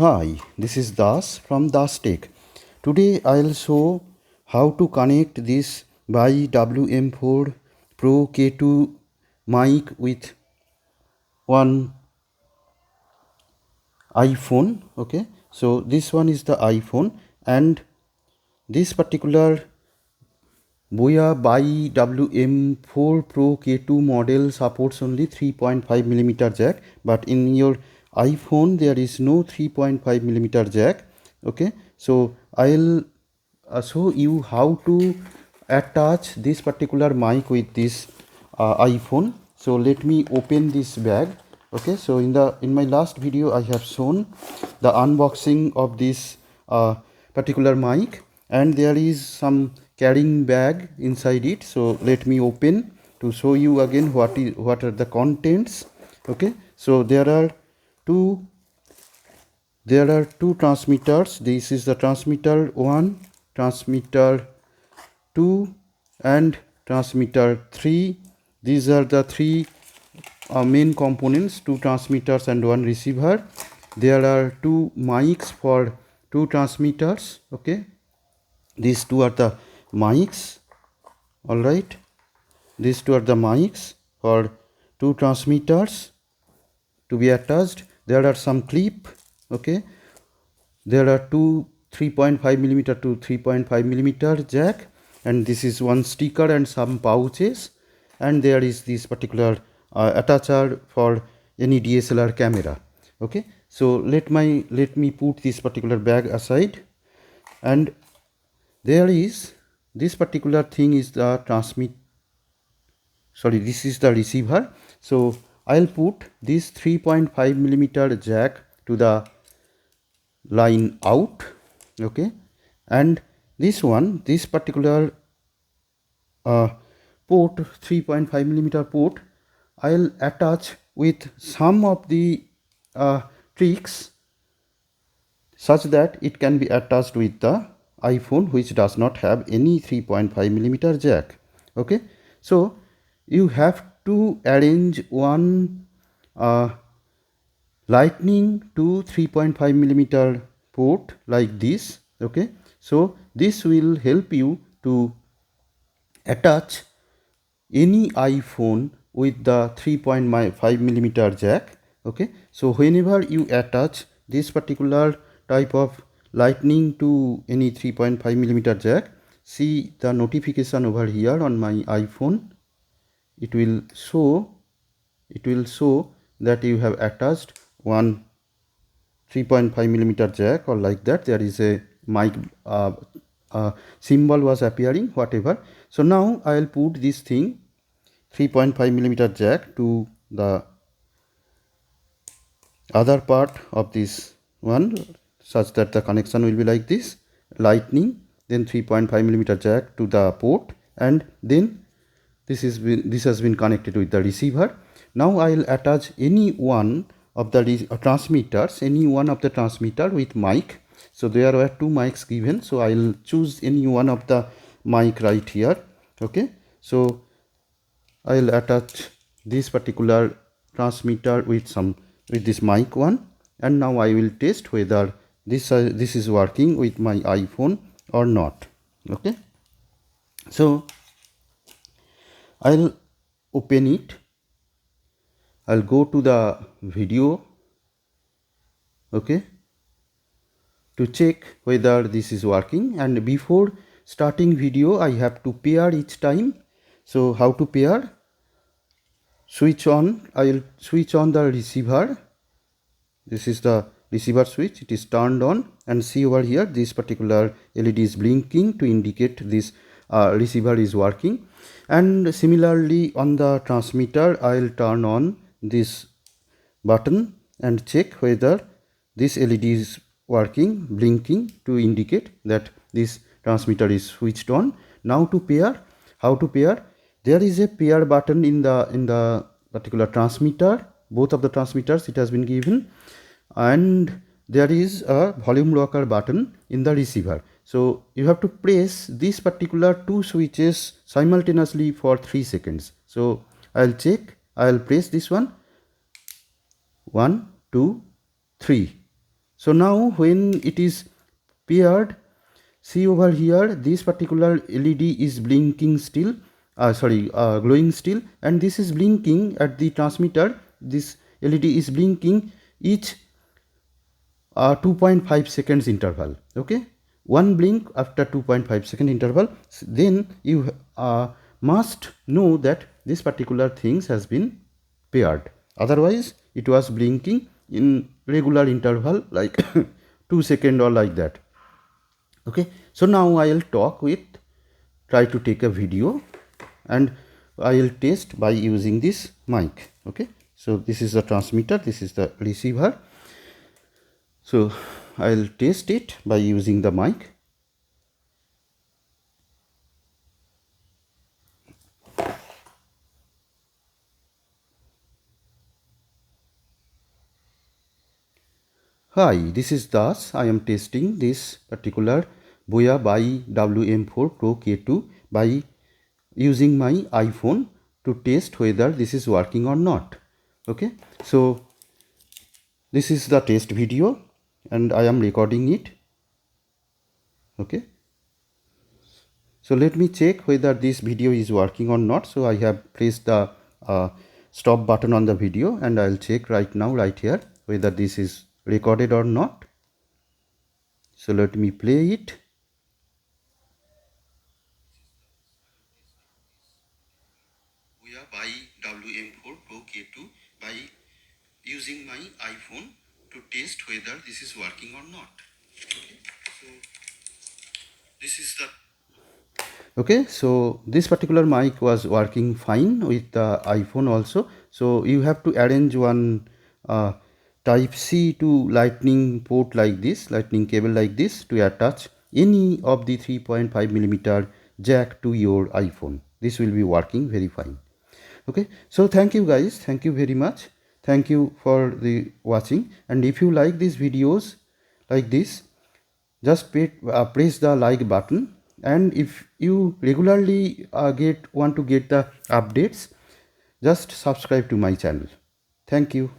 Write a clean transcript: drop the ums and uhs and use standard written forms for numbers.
Hi, this is Das from Das Tech. Today I'll show how to connect this BY-WM4 PRO-K2 mic with one iPhone. Okay, so this one is the iPhone, and this particular Boya BY-WM4 PRO-K2 model supports only 3.5mm jack, but in your iPhone there is no 3.5mm jack. Okay, so I'll show you how to attach this particular mic with this iPhone. So let me open this bag. Okay, so in my last video I have shown the unboxing of this particular mic, and there is some carrying bag inside it. So let me open to show you again what are the contents. Okay, so there are two transmitters. This is the transmitter 1, transmitter 2 and transmitter 3. These are the three main components, two transmitters and one receiver. There are two mics for two transmitters. Okay, these two are the mics. All right, these two are the mics for two transmitters to be attached. There are some clip. Okay, there are two 3.5mm to 3.5mm jack, and this is one sticker and some pouches, and there is this particular attacher for any DSLR camera. Okay, so let me put this particular bag aside, and there is this particular thing is the this is the receiver. So I'll put this 3.5mm jack to the line out. Okay, and this particular port, 3.5mm port, I'll attach with some of the tricks such that it can be attached with the iPhone, which does not have any 3.5mm jack. Okay, so you have to arrange one lightning to 3.5mm port like this. Okay, so this will help you to attach any iPhone with the 3.5mm jack. Okay, so whenever you attach this particular type of lightning to any 3.5mm jack, see the notification over here on my iPhone. It will show that you have attached one 3.5mm jack, or like that there is a mic symbol was appearing, whatever. So now I will put this thing 3.5mm jack to the other part of this one, such that the connection will be like this: lightning, then 3.5mm jack to the port, and then this has been connected with the receiver. Now I will attach any one of the transmitters, any one of the transmitter with mic. So there were two mics given, so I will choose any one of the mic right here. Okay, so I will attach this particular transmitter with this mic one, and now I will test whether this is working with my iPhone or not. Okay, so I'll open it. I'll go to the video. Okay, to check whether this is working, and before starting video I have to pair each time. So how to pair? Switch on. I will switch on the receiver. This is the receiver switch. It is turned on, and see over here this particular LED is blinking to indicate this receiver is working. And similarly on the transmitter, I will turn on this button and check whether this LED is working, blinking to indicate that this transmitter is switched on. Now to pair, how to pair? There is a pair button in the particular transmitter. Both of the transmitters it has been given, and there is a volume rocker button in the receiver. So you have to press this particular two switches simultaneously for 3 seconds. So I'll check. I'll press this one. 1, 2, 3. So now when it is paired, see over here, this particular LED is blinking still, glowing still, and this is blinking at the transmitter. This LED is blinking each 2.5 seconds interval. Okay, one blink after 2.5 second interval. Then you must know that this particular things has been paired. Otherwise, it was blinking in regular interval like 2 seconds or like that. Okay, so now I'll try to take a video, and I'll test by using this mic. Okay, so this is the transmitter, this is the receiver. So I'll test it by using the mic. Hi, this is Das. I am testing this particular Boya BY-WM4 PRO-K2 by using my iPhone to test whether this is working or not. Okay, so this is the test video and I am recording it. Okay, so let me check whether this video is working or not. So I have pressed the stop button on the video, and I'll check right now, right here, whether this is recorded or not. So let me play it. Boya BY-WM4 PRO-K2 by using my iPhone to test whether this is working or not. Okay, so this is the okay, so this particular mic was working fine with the iPhone also. So you have to arrange one type C to lightning port like this, lightning cable like this, to attach any of the 3.5 millimeter jack to your iPhone. This will be working very fine. Okay, so thank you guys, thank you very much, thank you for the watching. And if you like these videos like this, just press the like button, and if you regularly want to get the updates, just subscribe to my channel. Thank you.